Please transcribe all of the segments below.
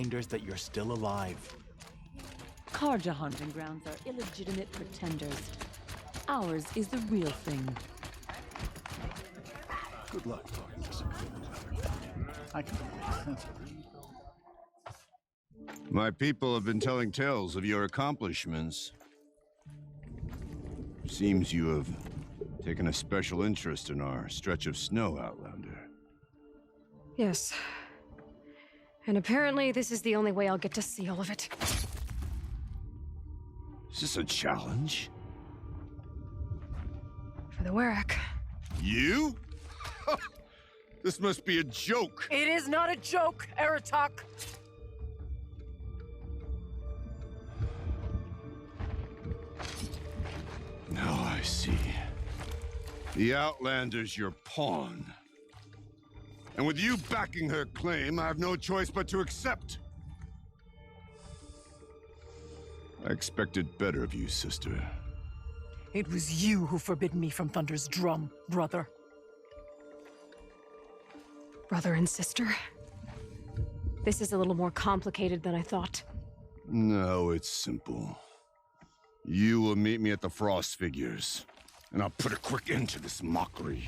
reminders that you're still alive. Karja hunting grounds are illegitimate pretenders. Ours is the real thing. Good luck talking to some people. I can make sense of it. My people have been telling tales of your accomplishments. Seems you have taken a special interest in our stretch of snow, Outlander. Yes. And apparently this is the only way I'll get to see all of it. Is this a challenge? For the Warwick. You? This must be a joke. It is not a joke, Aratak! Now I see. The Outlander's your pawn. And with you backing her claim, I have no choice but to accept. I expected better of you, sister. It was you who forbid me from Thunder's drum, brother. Brother and sister? This is a little more complicated than I thought. No, it's simple. You will meet me at the Frost Figures, and I'll put a quick end to this mockery.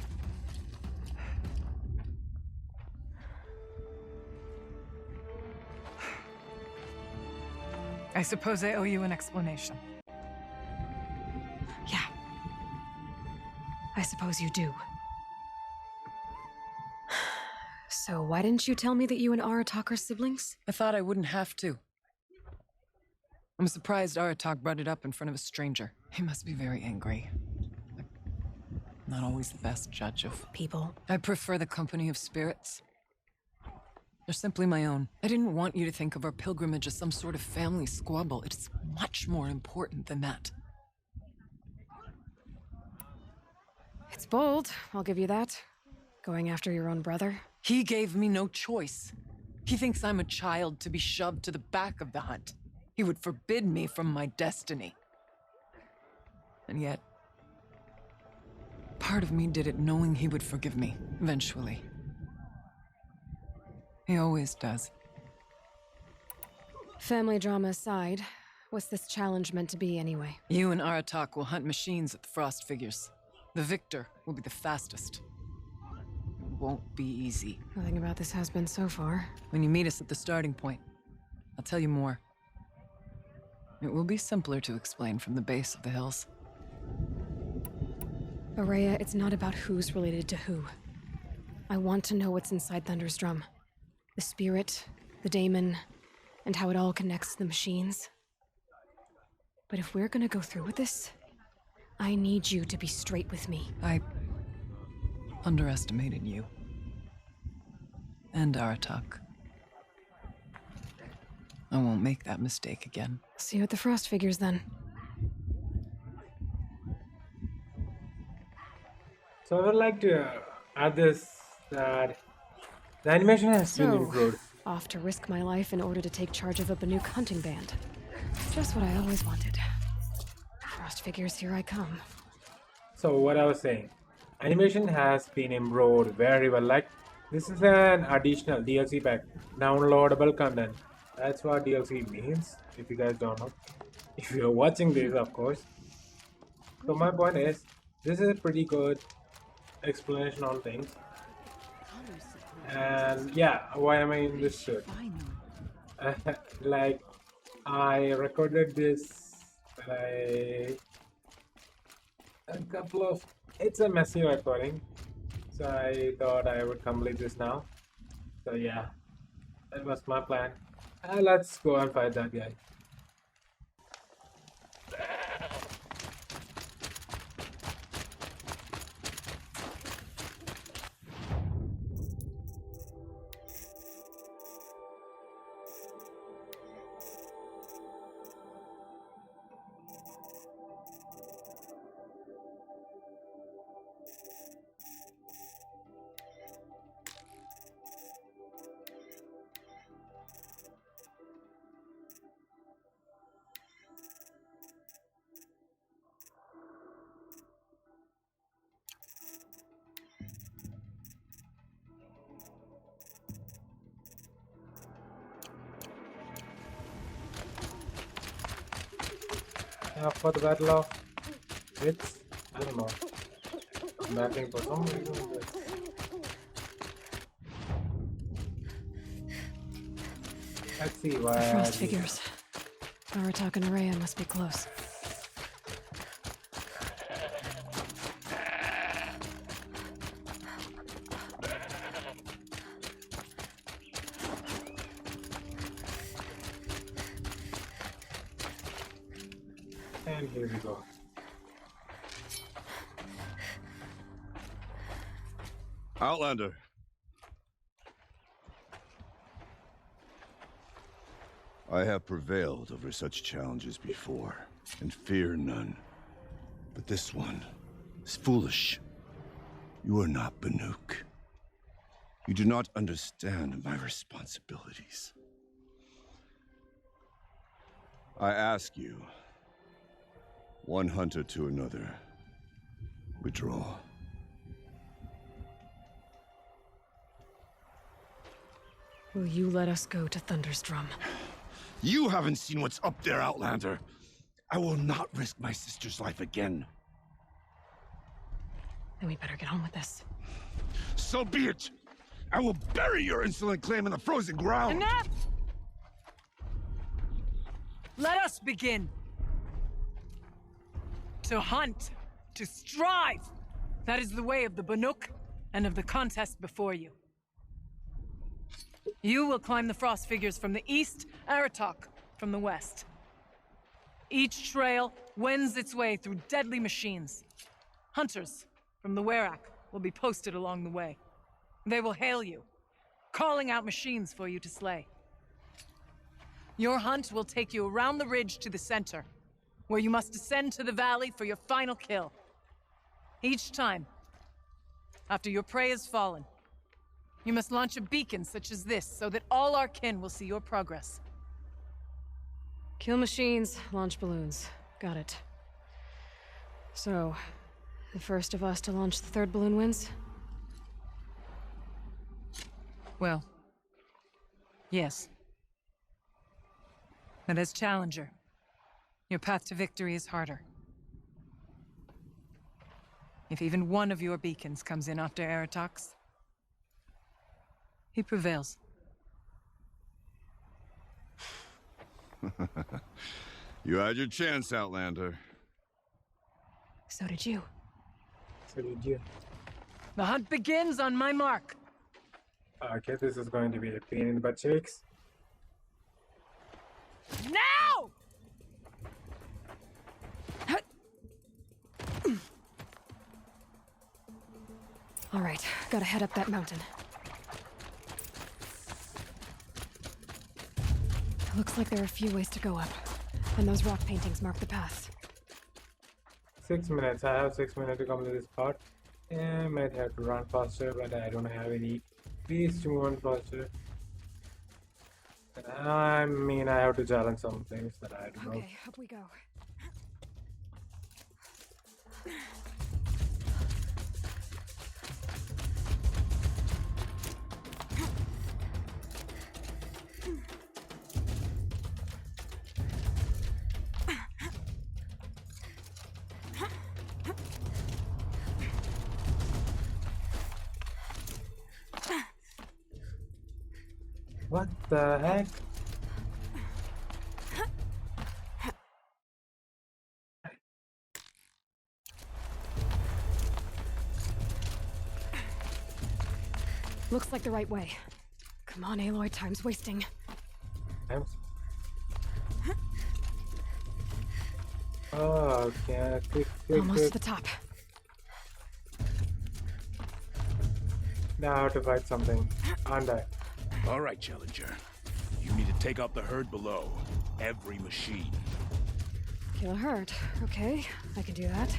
I suppose I owe you an explanation. Yeah. I suppose you do. So why didn't you tell me that you and Aratak are siblings? I thought I wouldn't have to. I'm surprised Aratak brought it up in front of a stranger. He must be very angry. I'm not always the best judge of People. I prefer the company of spirits. They're simply my own. I didn't want you to think of our pilgrimage as some sort of family squabble. It's much more important than that. It's bold, I'll give you that. Going after your own brother. He gave me no choice. He thinks I'm a child to be shoved to the back of the hunt. He would forbid me from my destiny. And yet, part of me did it knowing he would forgive me, eventually. He always does. Family drama aside, what's this challenge meant to be anyway? You and Aratak will hunt machines at the Frost Figures. The victor will be the fastest. It won't be easy. Nothing about this has been so far. When you meet us at the starting point, I'll tell you more. It will be simpler to explain from the base of the hills. Araya, it's not about who's related to who. I want to know what's inside Thunder's drum. The spirit, the daemon, and how it all connects to the machines. But if we're gonna go through with this, I need you to be straight with me. I underestimated you. And Aratak. I won't make that mistake again. See you at the Frost Figures, then. So I would like to add this, that the animation has been improved. Off to risk my life in order to take charge of a Banuk hunting band. Just what I always wanted. Frost Figures, here I come. So what I was saying, animation has been improved very well. Like, this is an additional DLC pack, downloadable content. That's what DLC means, if you guys don't know. If you're watching this, of course. So my point is, this is a pretty good explanation on things. And yeah, why am I in this shirt? Like, I recorded this like a couple of... It's a messy recording. So I thought I would complete this now. So yeah, that was my plan. Let's go and fight that guy. for the Battle of WILDS? I don't know. Mapping for some reason. Let's see why. Frost figures. Aratak and Araya must be close. And here we go. Outlander. I have prevailed over such challenges before, and fear none. But this one is foolish. You are not Banuk. You do not understand my responsibilities. I ask you, one hunter to another, withdraw. Will you let us go to Thunder's Drum? You haven't seen what's up there, Outlander. I will not risk my sister's life again. Then we better get on with this. So be it. I will bury your insolent claim in the frozen ground. Enough! Let us begin. To hunt, to strive. That is the way of the Banuk and of the contest before you. You will climb the frost figures from the east, Aratak from the west. Each trail wends its way through deadly machines. Hunters from the Werak will be posted along the way. They will hail you, calling out machines for you to slay. Your hunt will take you around the ridge to the center, where you must descend to the valley for your final kill. Each time, after your prey has fallen, you must launch a beacon such as this so that all our kin will see your progress. Kill machines, launch balloons. Got it. So, the first of us to launch the third balloon wins? Well, yes. But as challenger, your path to victory is harder. If even one of your beacons comes in after Aratak's, he prevails. You had your chance, Outlander. So did you. So did you? The hunt begins on my mark. Okay, this is going to be a pain in the butt cheeks. Now! All right, gotta head up that mountain. Looks like there are a few ways to go up, and those rock paintings mark the path. 6 minutes. I have 6 minutes to complete this part. I might have to run faster, but I don't have any ways to run faster. I mean, I have to challenge some things that I don't know. Okay, up we go. What the heck? Looks like the right way. Come on, Aloy, time's wasting. Oh, okay. Quick, quick, Almost quick. to the top. Now I have to fight something. Aren't I? All right, Challenger. You need to take out the herd below. Every machine. Kill a herd. Okay, I can do that.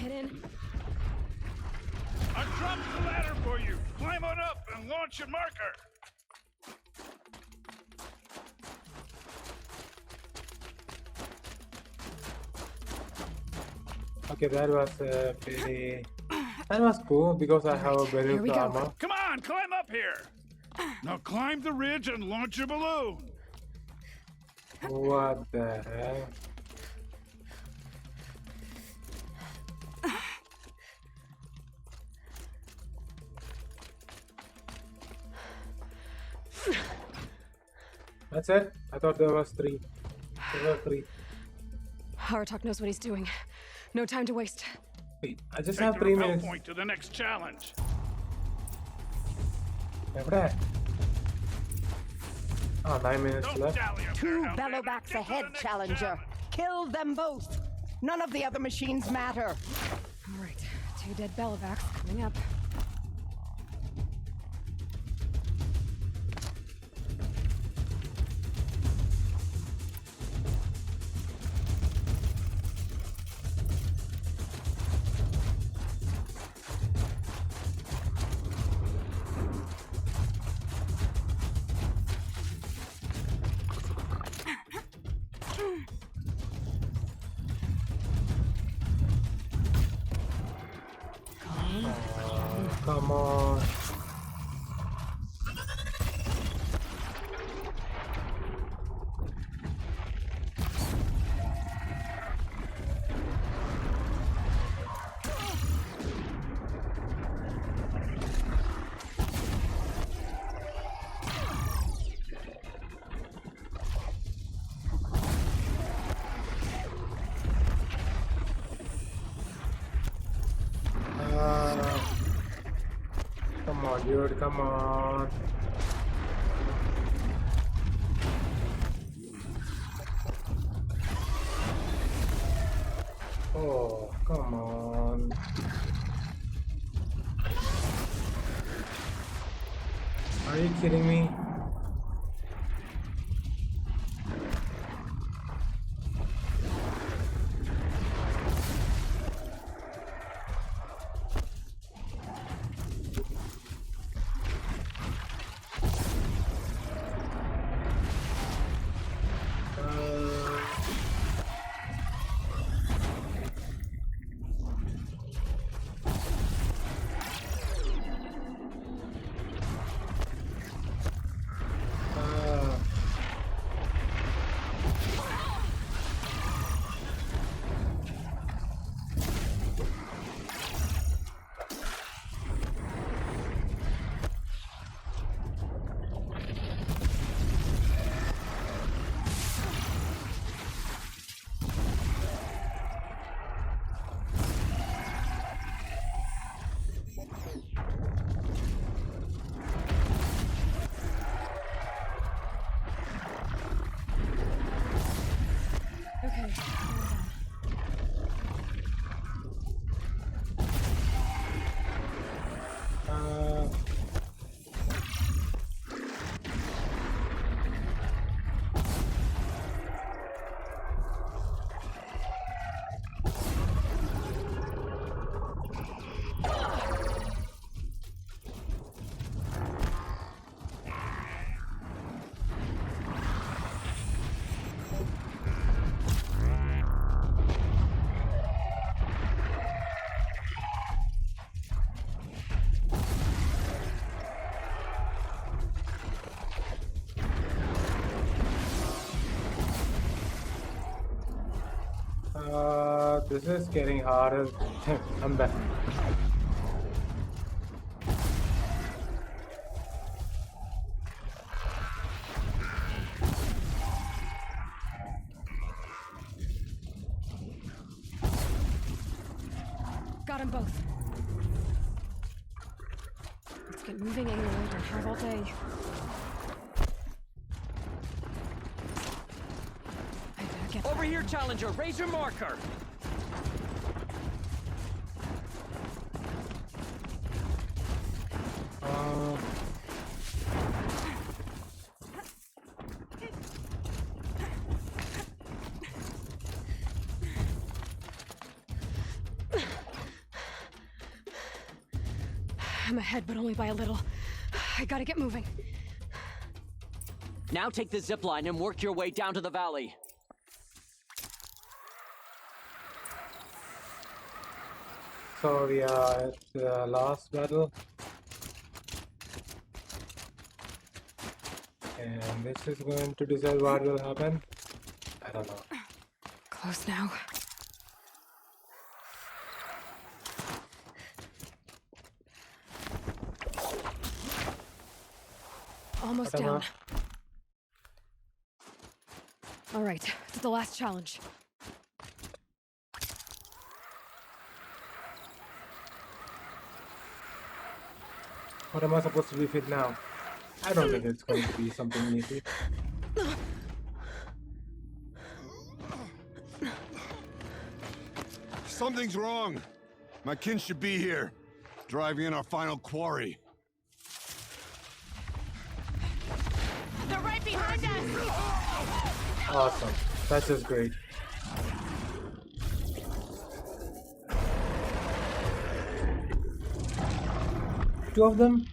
hidden? I dropped the ladder for you. Climb on up and launch your marker. Okay, that was pretty. That was cool because I have a here better we go. armor. Come on, climb up here. Now climb the ridge and launch your balloon. What the hell? That's it? I thought there was 3. There were 3. Aratok knows what he's doing. No time to waste. Wait, I just Take have the 3 rappel minutes. point to the next challenge. Everett. Oh, 9 minutes Don't left. dally up Two there, Outlander. bellowbacks Get to the ahead, next Challenger. challenge. Kill them both. None of the other machines matter. All right, 2 dead bellowbacks coming up. Come on. Come on, dude, come on. Oh, come on. Are you kidding me? Okay. This is getting harder. I'm back. Got them both. Let's get moving anyway. Don't have all day. I better get Over here, Challenger. Raise your marker. I'm ahead, but only by a little. I gotta get moving. Now take the zip line and work your way down to the valley. So we are at the last battle. And this is going to decide what will happen. I don't know. Close now. Almost down. All right, to the last challenge. What am I supposed to defeat now? I don't think it's going to be something easy. Something's wrong. My kin should be here, driving in our final quarry. They're right behind us! Awesome. That's just great. Two of them?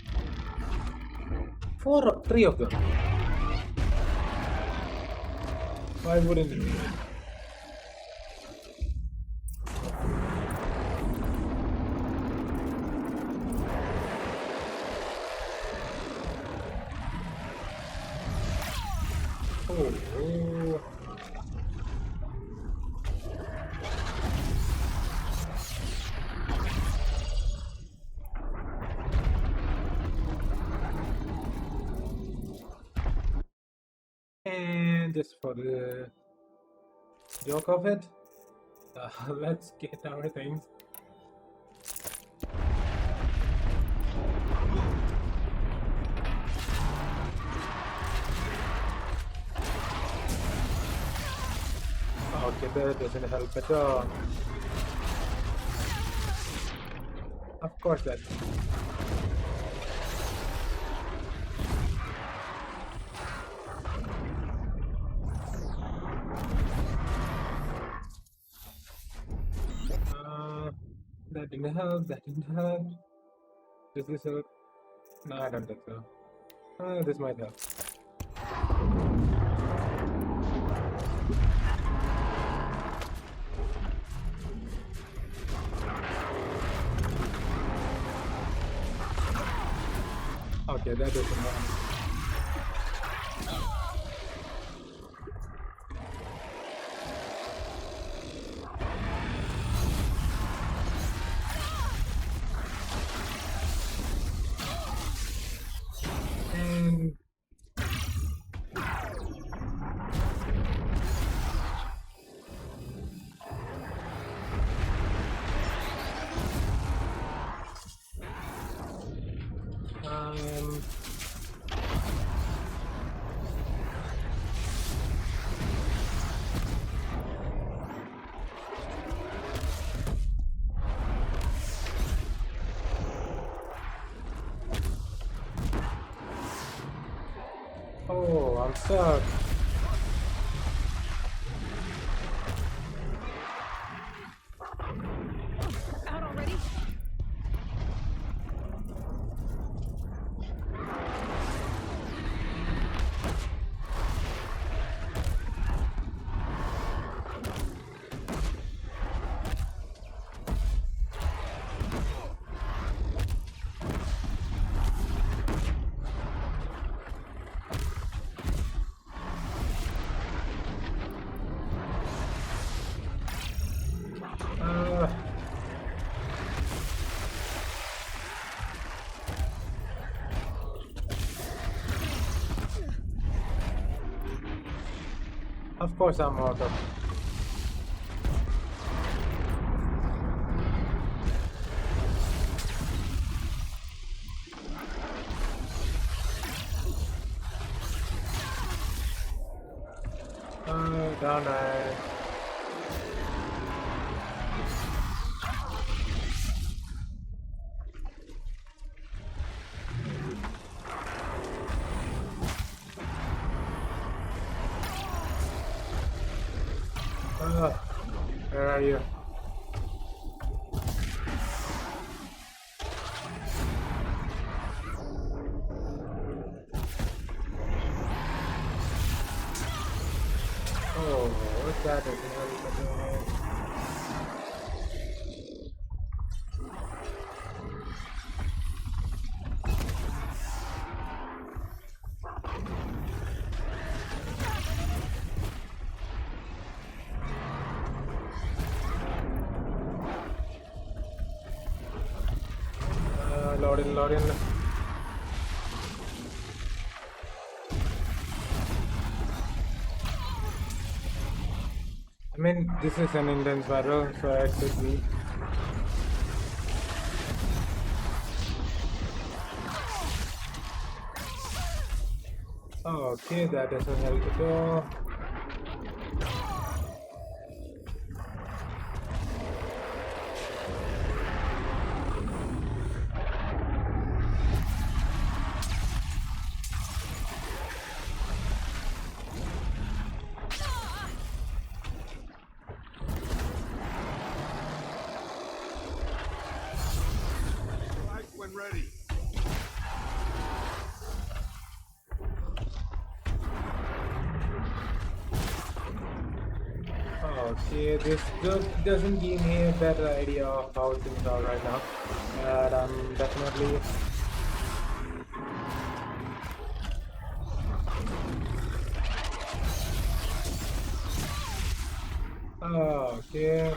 Three of them. Why wouldn't it be? Oh. And just for the joke of it, let's get our things. Okay, that doesn't help at all. Of course that. That didn't help, that didn't help. Does this help? No, I don't think so. This might help. Okay, that doesn't help. Oh, I'm stuck. Out already? Of course I'm out of. Darn it. Where are you? that doesn't help at all. Load in. I mean, this is an intense battle, so it could be. Okay, that doesn't help at all. Ready. Okay, this doesn't give me a better idea of how things are right now, but I'm definitely okay.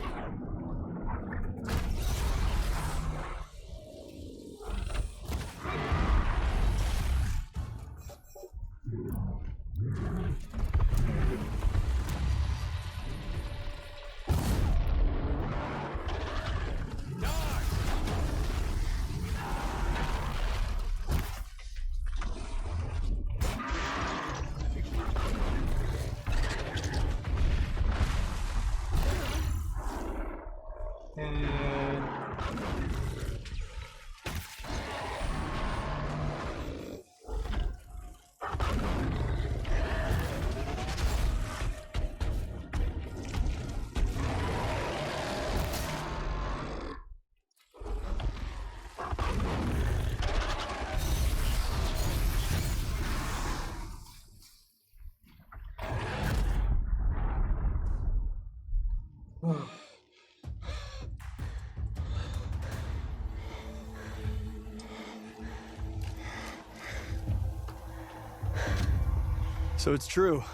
So it's true.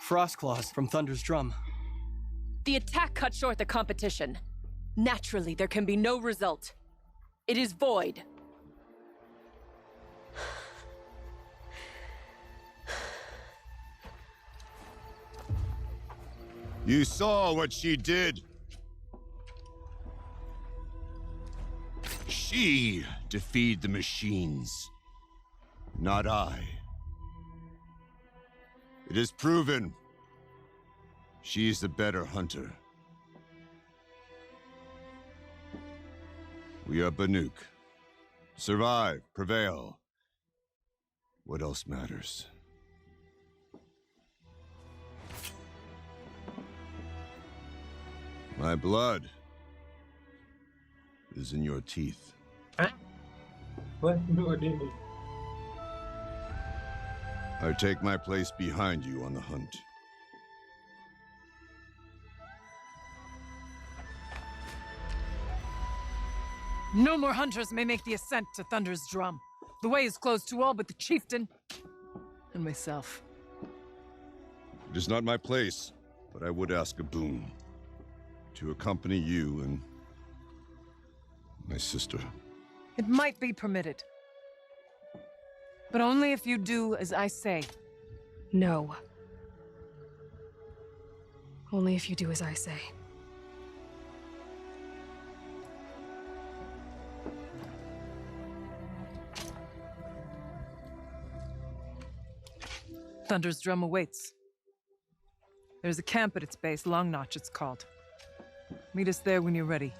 Frost claws from Thunder's drum. The attack cut short the competition. Naturally, there can be no result. It is void. You saw what she did. She defeated the machines, not I. It is proven. She is the better hunter. We are Banuk. Survive, prevail. What else matters? My blood is in your teeth. Huh? What do you mean? I take my place behind you on the hunt. No more hunters may make the ascent to Thunder's drum. The way is closed to all but the chieftain and myself. It is not my place, but I would ask a boon. To accompany you and my sister. It might be permitted. But only if you do as I say. No. Only if you do as I say. Thunder's drum awaits. There's a camp at its base, Long Notch it's called. Meet us there when you're ready.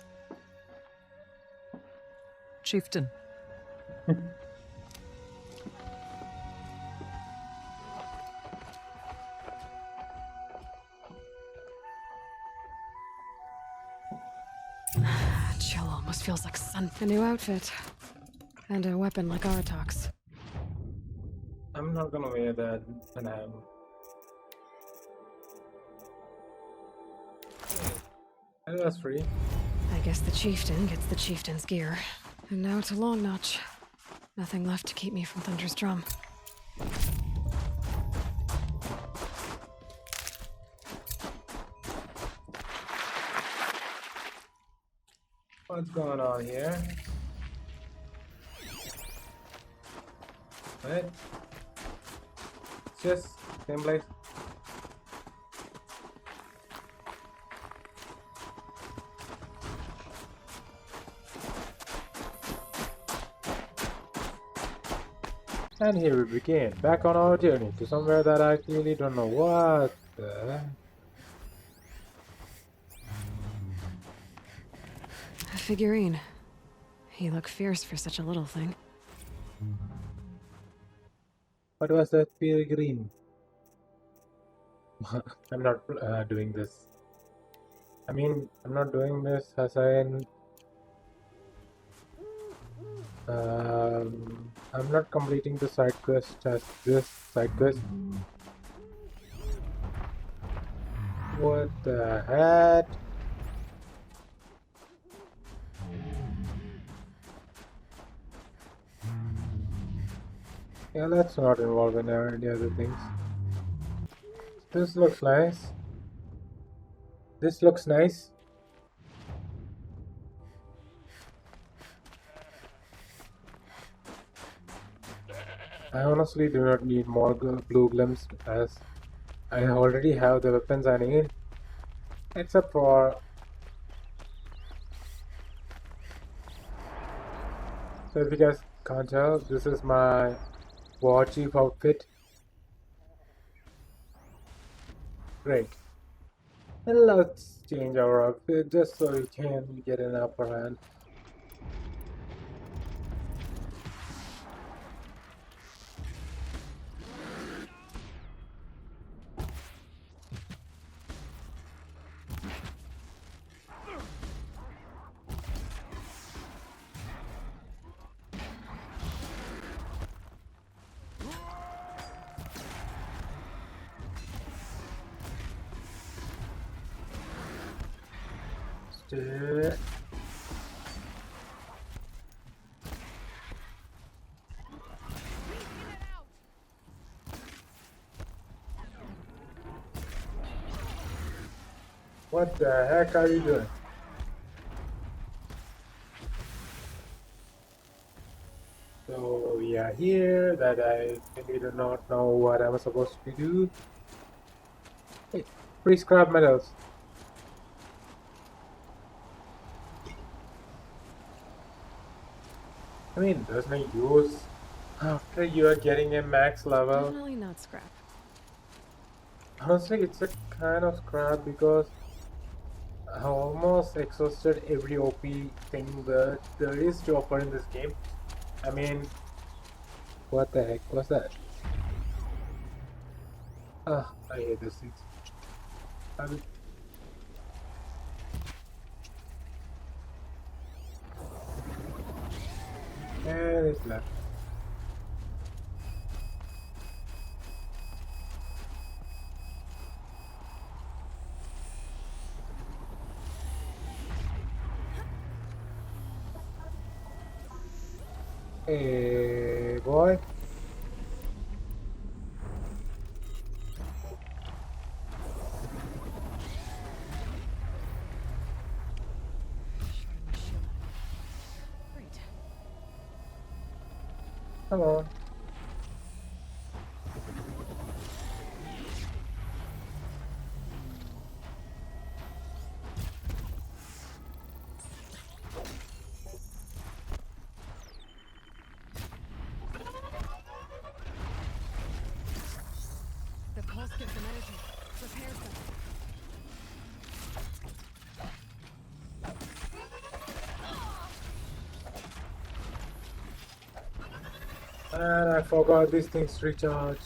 Chieftain. Chill almost feels like sun. A new outfit. And a weapon like Aratak's. I'm not gonna wear that when I'm That was free. I guess the chieftain gets the chieftain's gear. And now to Long Notch. Nothing left to keep me from Thunder's drum. What's going on here? What? It's just same place. And here we begin, back on our journey to somewhere that I clearly don't know what the... A figurine. He looked fierce for such a little thing. What was that figurine? I'm not doing this. I mean, I'm not doing this as I'm not completing the side quest as this side quest. What the heck? Yeah, let's not involve in any other things. This looks nice. This looks nice. I honestly do not need more blue glimpse as I already have the weapons I need. Except for... So if you guys can't tell, this is my war chief outfit. Great. And let's change our outfit just so we can get an upper hand. What the heck are you doing? So we are here that I really do not know what I'm supposed to do. Hey, free scrap metals. I mean, there's no use after you are getting a max level. Definitely not scrap. Honestly, it's a kind of scrap because I almost exhausted every OP thing that there is to offer in this game. I mean, what the heck was that? Ah, I hate these things. And it's left. Hey, boy. Come on. The pulse gives them energy. Repairs them. And I forgot these things recharge.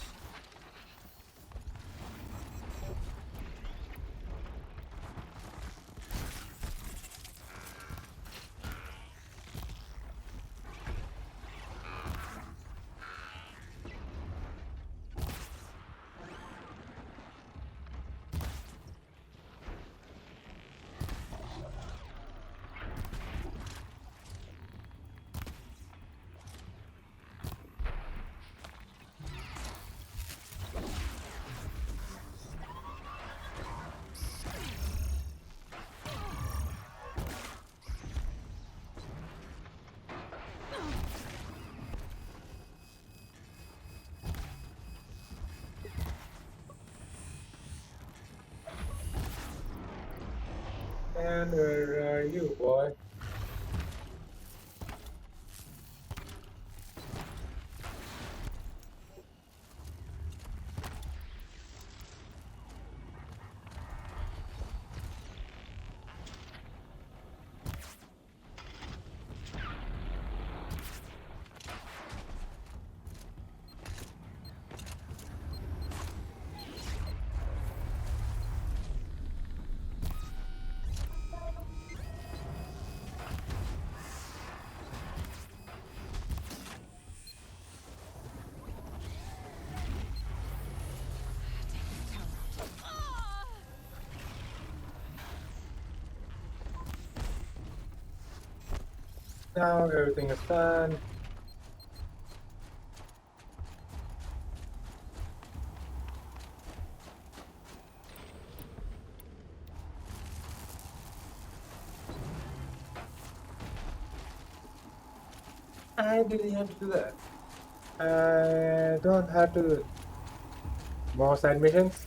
And where are you, boy? Now everything is done. I didn't have to do that. I don't have to do it. More side missions?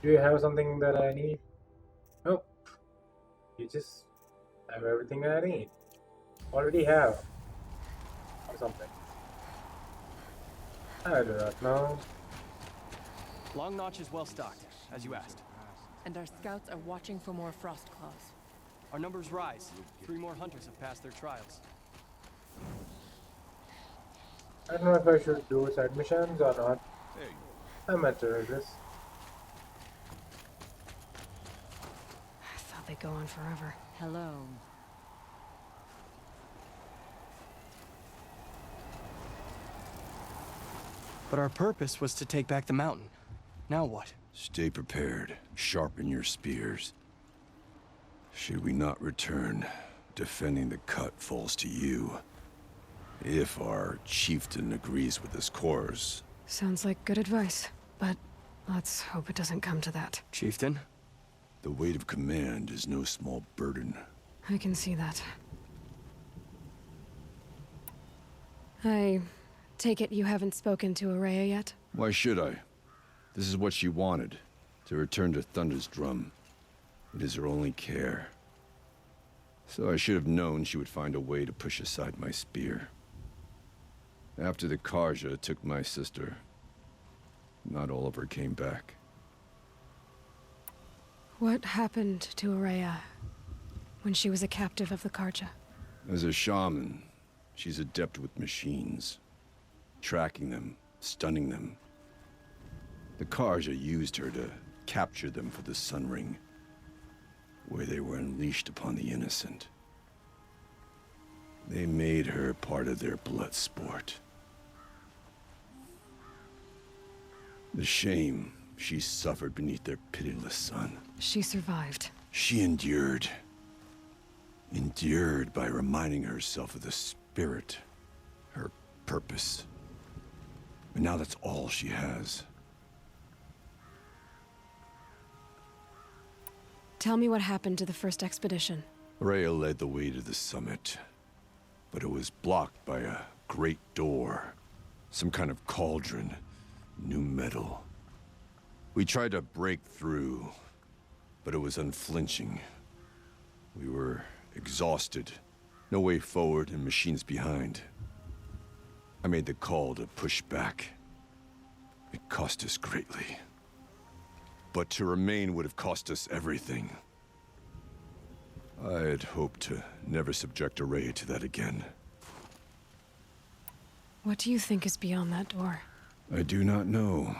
Do you have something that I need? Nope. You just have everything I need. Already have. Or something. I do not know. Long Notch is well stocked, as you asked. And our scouts are watching for more frost claws. Our numbers rise. 3 more hunters have passed their trials. I don't know if I should do side missions or not. I'm not sure of this. I thought they'd go on forever. Hello. But our purpose was to take back the mountain. Now what? Stay prepared. Sharpen your spears. Should we not return, defending the cut falls to you. If our chieftain agrees with this course. Sounds like good advice, but let's hope it doesn't come to that. Chieftain? The weight of command is no small burden. I can see that. I take it you haven't spoken to Araya yet? Why should I? This is what she wanted, to return to Thunder's drum. It is her only care. So I should have known she would find a way to push aside my spear. After the Karja took my sister, not all of her came back. What happened to Araya when she was a captive of the Karja? As a shaman, she's adept with machines. Tracking them, stunning them. The Karja used her to capture them for the Sun Ring, where they were unleashed upon the innocent. They made her part of their blood sport. The shame she suffered beneath their pitiless sun. She survived. She endured. Endured by reminding herself of the spirit, her purpose. And now that's all she has. Tell me what happened to the first expedition. Rhea led the way to the summit, but it was blocked by a great door. Some kind of cauldron, new metal. We tried to break through, but it was unflinching. We were exhausted, no way forward and machines behind. I made the call to push back. It cost us greatly. But to remain would have cost us everything. I had hoped to never subject Araya to that again. What do you think is beyond that door? I do not know.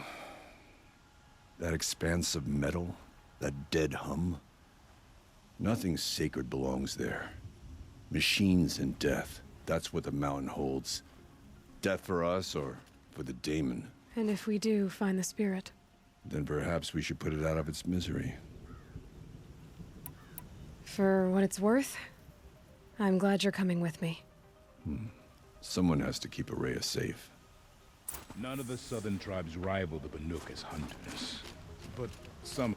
That expanse of metal, that dead hum. Nothing sacred belongs there. Machines and death, that's what the mountain holds. Death for us or for the daemon. And if we do find the spirit? Then perhaps we should put it out of its misery. For what it's worth, I'm glad you're coming with me. Someone has to keep Araya safe. None of the southern tribes rival the Banuk as hunters. But some...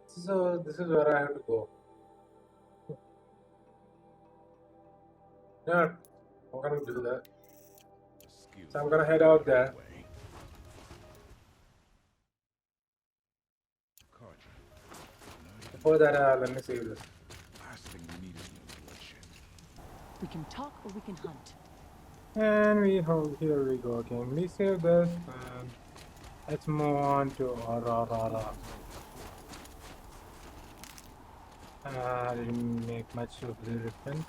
So this is where I have to go. No, I'm gonna do that. So I'm gonna head out there. For that, let me save this. Last thing we need is more bloodshed. We can talk or we can hunt. And we hold, here we go again. We save this and let's move on to Aurora. Didn't make much of the difference.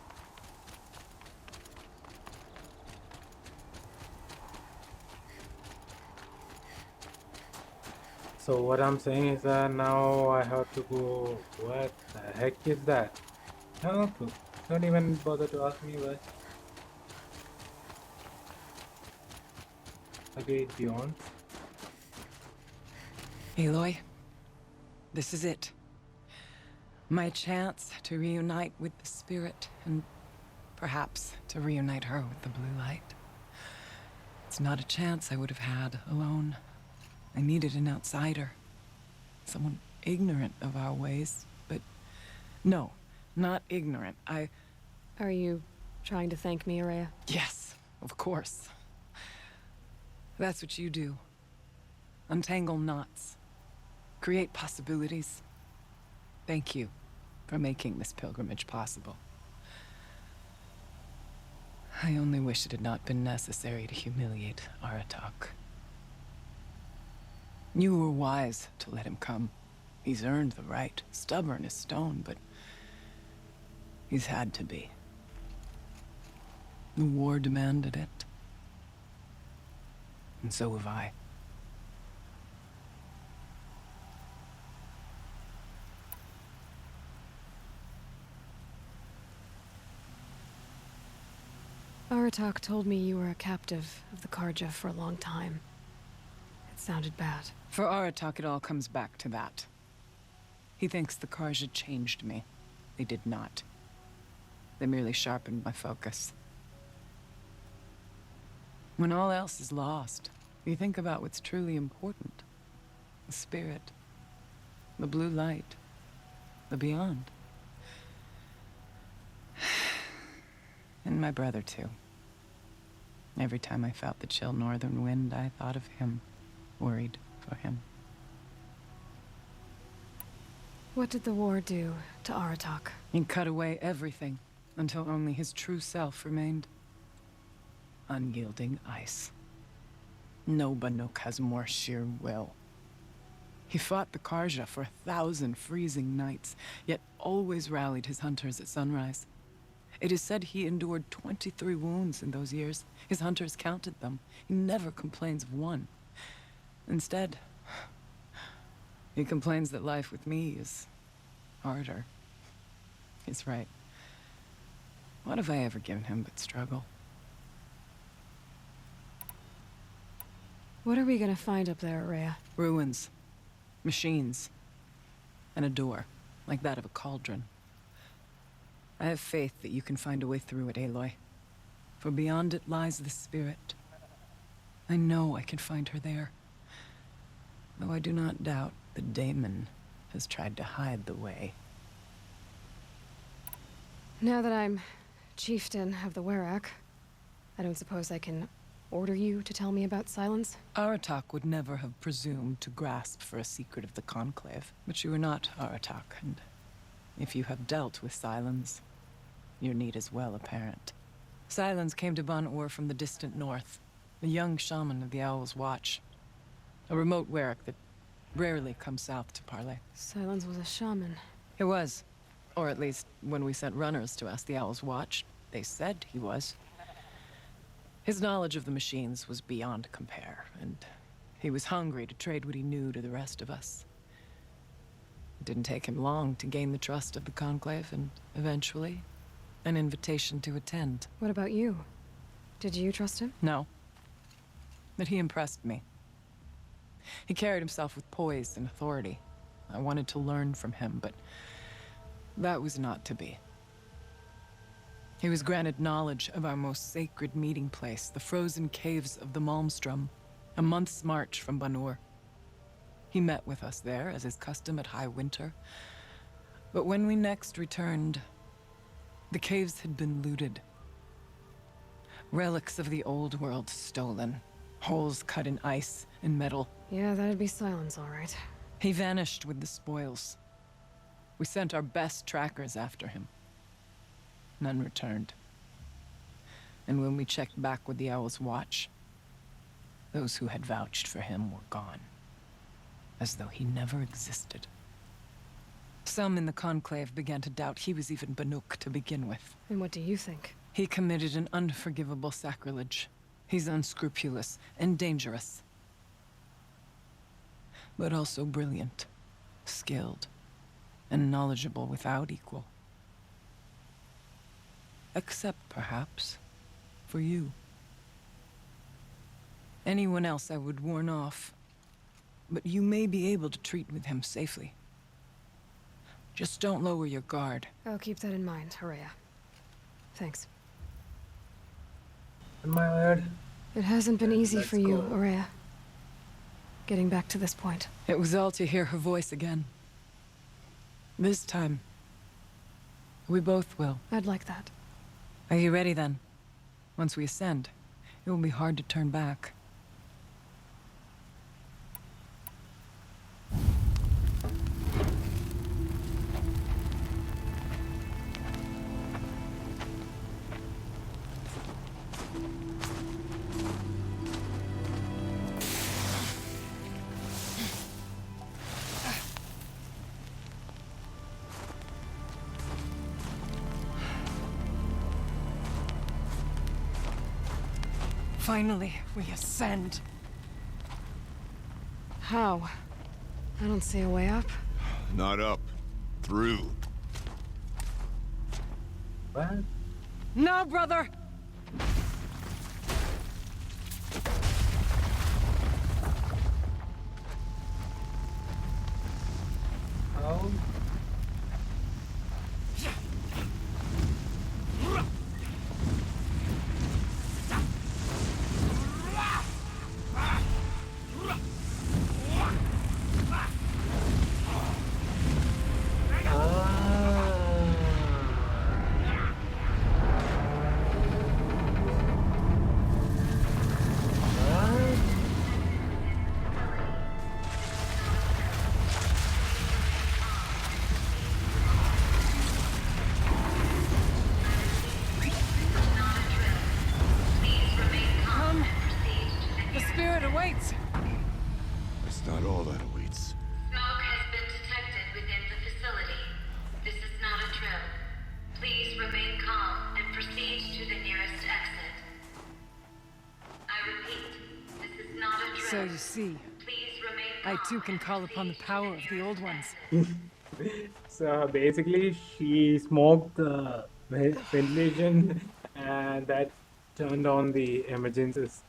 So what I'm saying is that now I have to go. What the heck is that? No, don't even bother to ask me what. Okay, beyond. Aloy, this is it. My chance to reunite with the spirit, and perhaps to reunite her with the blue light. It's not a chance I would have had alone. I needed an outsider. Someone ignorant of our ways, but no, not ignorant. Are you trying to thank me, Araya? Yes, of course. That's what you do. Untangle knots. Create possibilities. Thank you for making this pilgrimage possible. I only wish it had not been necessary to humiliate Aratak. You were wise to let him come. He's earned the right. Stubborn as stone, but he's had to be. The war demanded it. And so have I. Aratak told me you were a captive of the Karja for a long time. It sounded bad. For Aratak, it all comes back to that. He thinks the Karja changed me. They did not. They merely sharpened my focus. When all else is lost, you think about what's truly important. The spirit, the blue light, the beyond. And my brother, too. Every time I felt the chill northern wind, I thought of him, worried for him. What did the war do to Aratak? He cut away everything, until only his true self remained. Unyielding ice. No Banuk has more sheer will. He fought the Karja for 1,000 freezing nights, yet always rallied his hunters at sunrise. It is said he endured 23 wounds in those years. His hunters counted them. He never complains of one. Instead, he complains that life with me is harder. He's right. What have I ever given him but struggle? What are we gonna find up there, Araya? Ruins. Machines. And a door, like that of a cauldron. I have faith that you can find a way through it, Aloy. For beyond it lies the spirit. I know I can find her there. Though I do not doubt the daemon has tried to hide the way. Now that I'm chieftain of the Werak, I don't suppose I can order you to tell me about Silence? Aratak would never have presumed to grasp for a secret of the Conclave. But you are not Aratak, and if you have dealt with Silence, your need is well apparent. Silence came to Ban-Ur from the distant north, a young shaman of the Owl's Watch. A remote Werak that rarely comes south to parley. Silence was a shaman. He was. Or at least, when we sent runners to ask the Owl's Watch, they said he was. His knowledge of the machines was beyond compare, and he was hungry to trade what he knew to the rest of us. It didn't take him long to gain the trust of the Conclave, and eventually, an invitation to attend. What about you? Did you trust him? No. But he impressed me. He carried himself with poise and authority. I wanted to learn from him, but that was not to be. He was granted knowledge of our most sacred meeting place, the frozen caves of the Malmstrom, a month's march from Ban-Ur. He met with us there, as is custom at high winter. But when we next returned, the caves had been looted. Relics of the old world stolen. Holes cut in ice and metal. Yeah, that'd be Silence, all right. He vanished with the spoils. We sent our best trackers after him. None returned. And when we checked back with the Owl's watch, those who had vouched for him were gone. As though he never existed. Some in the Conclave began to doubt he was even Banuk to begin with. And what do you think? He committed an unforgivable sacrilege. He's unscrupulous and dangerous. But also brilliant, skilled, and knowledgeable without equal. Except, perhaps, for you. Anyone else I would warn off, but you may be able to treat with him safely. Just don't lower your guard. I'll keep that in mind, Horea. Thanks. My lord. It hasn't been easy for you, Horea. Getting back to this point. It was all to hear her voice again. This time, we both will. I'd like that. Are you ready then? Once we ascend, it will be hard to turn back. Finally, we ascend. How? I don't see a way up. Not up. Through. What? No, brother! How? It's not all that awaits. Smoke has been detected within the facility. This is not a drill. Please remain calm and proceed to the nearest exit. I repeat, this is not a drill. So you see, Please remain calm. I too can call upon the power of the old ones. So basically, she smoked the ventilation and that turned on the emergencies.